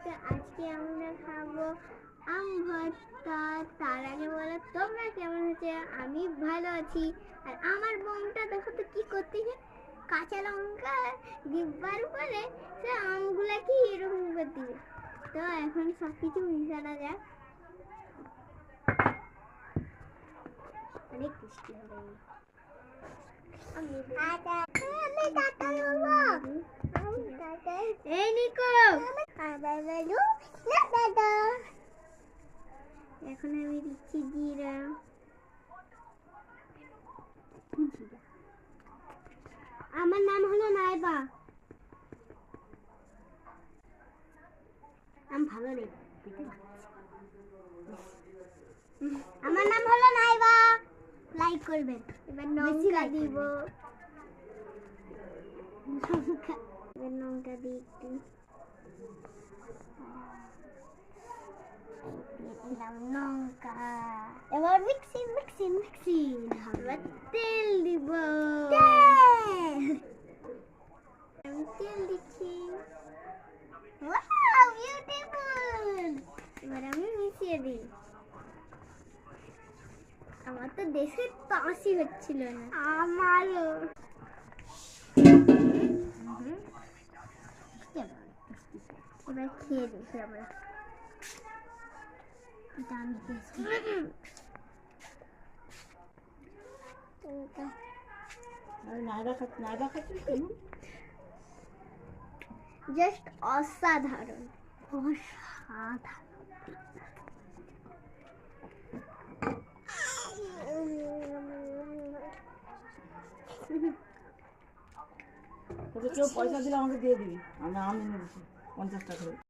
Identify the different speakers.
Speaker 1: তো আজকে আমরা খাবো আম ভর্তা। তার আগে বলো তোমরা কেমন আছে? আমি ভালো আছি। আর আমার বোনটা দেখো তো কি করতেছে, কাঁচা লঙ্কা ডিব্বার উপরে সে আমগুলা কি এরকম করতেছে। তো এখন সব কিছু মিশানো যাক, অনেক টেস্টি হবে। এই নিকো, এখন আমি দিচ্ছি জিরা। আমার নাম হলো নাইবা। নাম ভালো নেই, আমার নাম হলো নাইবা। লাইক করবেন। এবার লঙ্কা দিব, এবার লঙ্কা দিই একটু, দিলাম লঙ্কা। এবার মিক্সি মিক্সি মিক্সি। এবার তেল দিব, আমি তেল দিচ্ছি। Wow beautiful. এবার আমি মিশিয়ে দিই। আমার তো দেশের তাসই হচ্ছিল না। আমারও। এবার খেয়ে দেখি আমরা। এটা আমি খেয়েছি। জাস্ট অসাধারণ, অসাধারণ।
Speaker 2: তোকে কেউ পয়সা দিলে আমাকে দিয়ে দিবি, আমরা আম এনে দিচ্ছি 50 টাকা করে।